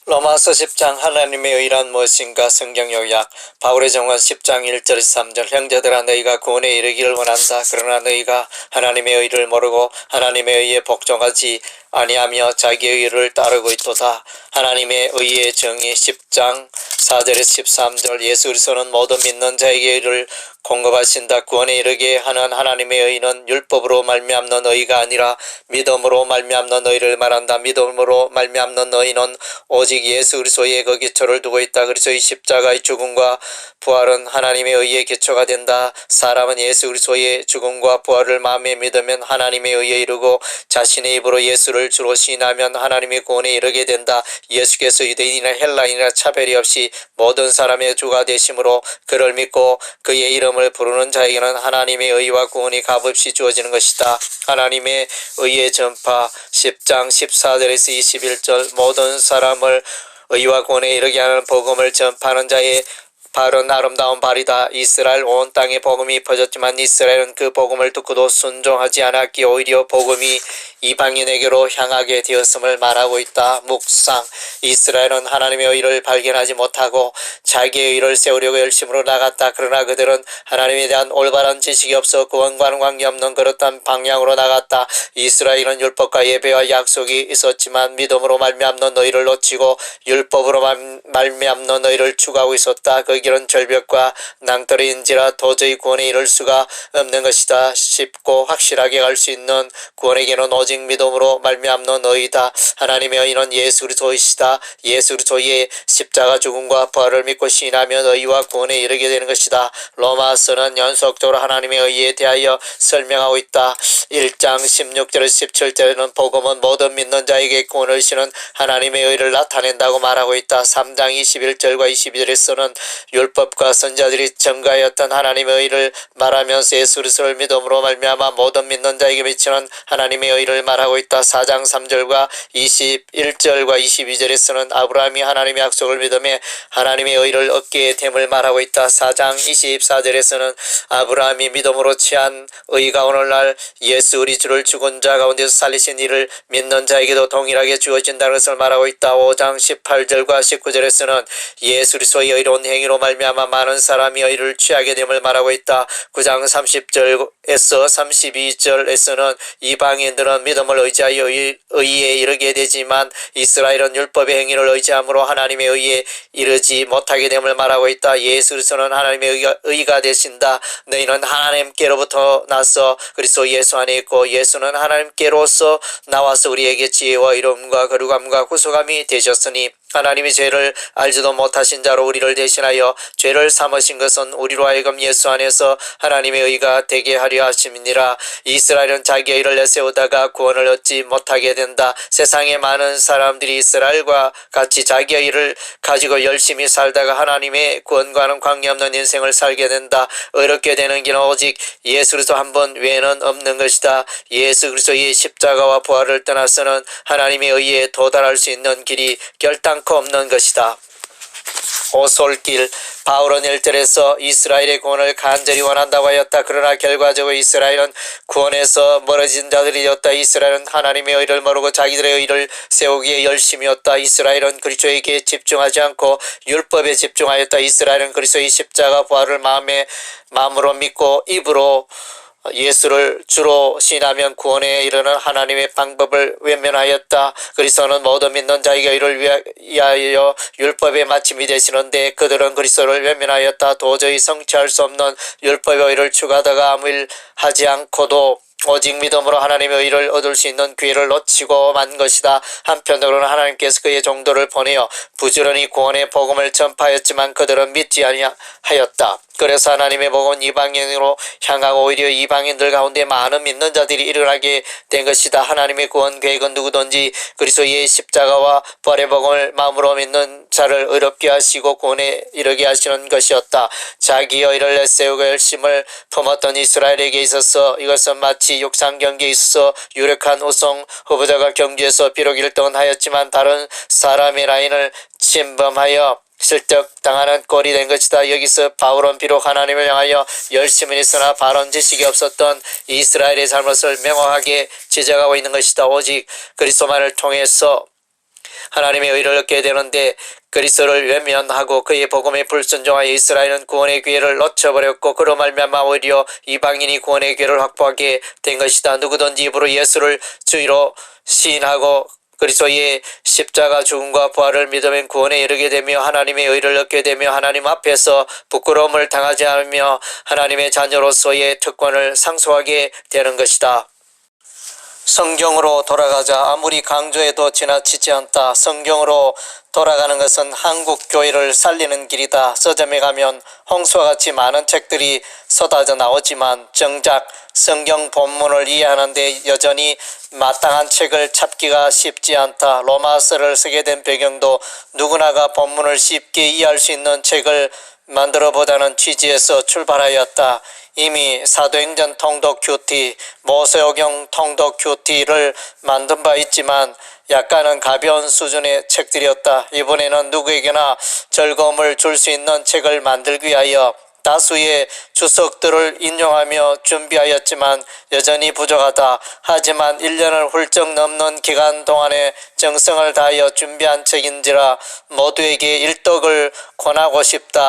로마서 10장 하나님의 의란 무엇인가 성경 요약. 바울의 정원 10장 1절 3절 형제들아 너희가 구원에 이르기를 원한다. 그러나 너희가 하나님의 의를 모르고 하나님의 의에 복종하지 아니하며 자기의 의를 따르고 있도다. 하나님의 의의 정의 10장 4절에서 13절 예수 그리스도는 모든 믿는 자에게 의를 공급하신다. 구원에 이르게 하는 하나님의 의는 율법으로 말미암는 의가 아니라 믿음으로 말미암는 의를 말한다. 믿음으로 말미암는 의는 오직 예수 그리스도의 그 기초를 두고 있다. 그리스도의 십자가의 죽음과 부활은 하나님의 의의 기초가 된다. 사람은 예수 그리스도의 죽음과 부활을 마음에 믿으면 하나님의 의에 이르고 자신의 입으로 예수를 주로 시인하면 하나님의 구원에 이르게 된다. 예수께서 유대인이나 헬라인이나 차별이 없이 모든 사람의 주가 되심으로 그를 믿고 그의 이름을 부르는 자에게는 하나님의 의와 구원이 값없이 주어지는 것이다. 하나님의 의의 전파 10장 14절에서 21절 모든 사람을 의와 구원에 이르게 하는 복음을 전파하는 자의 발은 아름다운 발이다. 이스라엘 온 땅에 복음이 퍼졌지만 이스라엘은 그 복음을 듣고도 순종하지 않았기에 오히려 복음이 이방인에게로 향하게 되었음을 말하고 있다. 묵상. 이스라엘은 하나님의 의를 발견하지 못하고 자기의 의를 세우려고 열심으로 나갔다. 그러나 그들은 하나님에 대한 올바른 지식이 없어 구원과는 관계없는 그릇한 방향으로 나갔다. 이스라엘은 율법과 예배와 약속이 있었지만 믿음으로 말미암는 의를 놓치고 율법으로 말미암는 의를 추구하고 있었다. 그 길은 절벽과 낭떠러인지라 도저히 구원에 이를 수가 없는 것이다. 쉽고 확실하게 갈 수 있는 구원에게는 오직 믿음으로 말미암는 의이다. 하나님의 의는 예수 그리스도이시다. 예수 그리스도의 십자가 죽음과 부활을 믿고 시인하면 의와 구원에 이르게 되는 것이다. 로마서는 연속적으로 하나님의 의에 대하여 설명하고 있다. 1장 16절에서 17절에는 복음은 모든 믿는 자에게 구원을 주시는 하나님의 의를 나타낸다고 말하고 있다. 3장 21절과 22절에서는 율법과 선지자들이 전가하였던 하나님의 의를 말하면서 예수 그리스도를 믿음으로 말미암아 모든 믿는 자에게 미치는 하나님의 의를 말하고 있다. 4장 3절과 21절과 22절에서는 아브라함이 하나님의 약속을 믿음에 하나님의 의를 얻게 됨을 말하고 있다. 4장 24절에서는 아브라함이 믿음으로 취한 의가 오늘날 예수 우리 주를 죽은 자 가운데서 살리신 이를 믿는 자에게도 동일하게 주어진다는 것을 말하고 있다. 5장 18절과 19절에서는 예수 그리스도의 의로운 행위로 말미암아 많은 사람이 의를 취하게 됨을 말하고 있다. 9장 30절에서 32절에서는 이방인들은 믿음을 의지하여 의에 이르게 되지만 이스라엘은 율법의 행위를 의지함으로 하나님의 의에 이르지 못하게 됨을 말하고 있다. 예수 그리스도는 하나님의 의가 되신다. 너희는 하나님께로부터 나서 그리스도 예수 안에 있고 예수는 하나님께로서 나와서 우리에게 지혜와 이름과 거룩함과 구속함이 되셨으니 하나님이 죄를 알지도 못하신 자로 우리를 대신하여 죄를 삼으신 것은 우리로 하여금 예수 안에서 하나님의 의가 되게 하려 하심이니라. 이스라엘은 자기의 의를 내세우다가 구원을 얻지 못하게 된다. 세상에 많은 사람들이 이스라엘과 같이 자기의 의를 가지고 열심히 살다가 하나님의 구원과는 관계없는 인생을 살게 된다. 의롭게 되는 길은 오직 예수 그리스도 한 분 외에는 없는 것이다. 예수 그리스도의 십자가와 부활을 떠나서는 하나님의 의에 도달할 수 있는 길이 결단코 없는 것이다. 오솔길. 바울은 1절에서 이스라엘의 구원을 간절히 원한다고 하였다. 그러나 결과적으로 이스라엘은 구원에서 멀어진 자들이 되었다. 이스라엘은 하나님의 의를 모르고 자기들의 의를 세우기에 열심이었다. 이스라엘은 그리스도에게 집중하지 않고 율법에 집중하였다. 이스라엘은 그리스도의 십자가 부활을 마음으로 믿고 입으로 예수를 주로 시인하면 구원에 이르는 하나님의 방법을 외면하였다. 그리스도는 모든 믿는 자에게 의를 위하여 율법의 마침이 되시는데 그들은 그리스도를 외면하였다. 도저히 성취할 수 없는 율법의 의를 추구하다가 아무 일 하지 않고도 오직 믿음으로 하나님의 의를 얻을 수 있는 기회를 놓치고 만 것이다. 한편으로는 하나님께서 그의 종도를 보내어 부지런히 구원의 복음을 전파하였지만 그들은 믿지 아니하였다. 그래서 하나님의 복음은 이방인으로 향하고 오히려 이방인들 가운데 많은 믿는 자들이 일어나게 된 것이다. 하나님의 구원 계획은 누구든지 그리스도의 십자가와 부활의 복음을 마음으로 믿는 자를 의롭게 하시고 구원에 이르게 하시는 것이었다. 자기의 의를 내세우고 열심을 품었던 이스라엘에게 있어서 이것은 마치 육상 경기에 있어서 유력한 우승 후보자가 경주에서 비록 1등은 하였지만 다른 사람의 라인을 침범하여 실격당하는 꼴이 된 것이다. 여기서 바울은 비록 하나님을 향하여 열심히 했으나 바른 지식이 없었던 이스라엘의 잘못을 명확하게 지적하고 있는 것이다. 오직 그리스도만을 통해서 하나님의 의를 얻게 되는데 그리스도를 외면하고 그의 복음에 불순종하여 이스라엘은 구원의 기회를 놓쳐버렸고 그로 말미암아 오히려 이방인이 구원의 기회를 확보하게 된 것이다. 누구든지 입으로 예수를 주로 시인하고 그리스도의 십자가 죽음과 부활을 믿으면 구원에 이르게 되며 하나님의 의를 얻게 되며 하나님 앞에서 부끄러움을 당하지 않으며 하나님의 자녀로서의 특권을 상속하게 되는 것이다. 성경으로 돌아가자. 아무리 강조해도 지나치지 않다. 성경으로 돌아가는 것은 한국 교회를 살리는 길이다. 서점에 가면 홍수와 같이 많은 책들이 쏟아져 나오지만 정작 성경 본문을 이해하는 데 여전히 마땅한 책을 찾기가 쉽지 않다. 로마서를 쓰게 된 배경도 누구나가 본문을 쉽게 이해할 수 있는 책을 만들어보자는 취지에서 출발하였다. 이미 사도행전 통독 큐티, 모세오경 통독 큐티를 만든 바 있지만 약간은 가벼운 수준의 책들이었다. 이번에는 누구에게나 즐거움을 줄 수 있는 책을 만들기 위하여 다수의 주석들을 인용하며 준비하였지만 여전히 부족하다. 하지만 1년을 훌쩍 넘는 기간 동안에 정성을 다하여 준비한 책인지라 모두에게 일독을 권하고 싶다.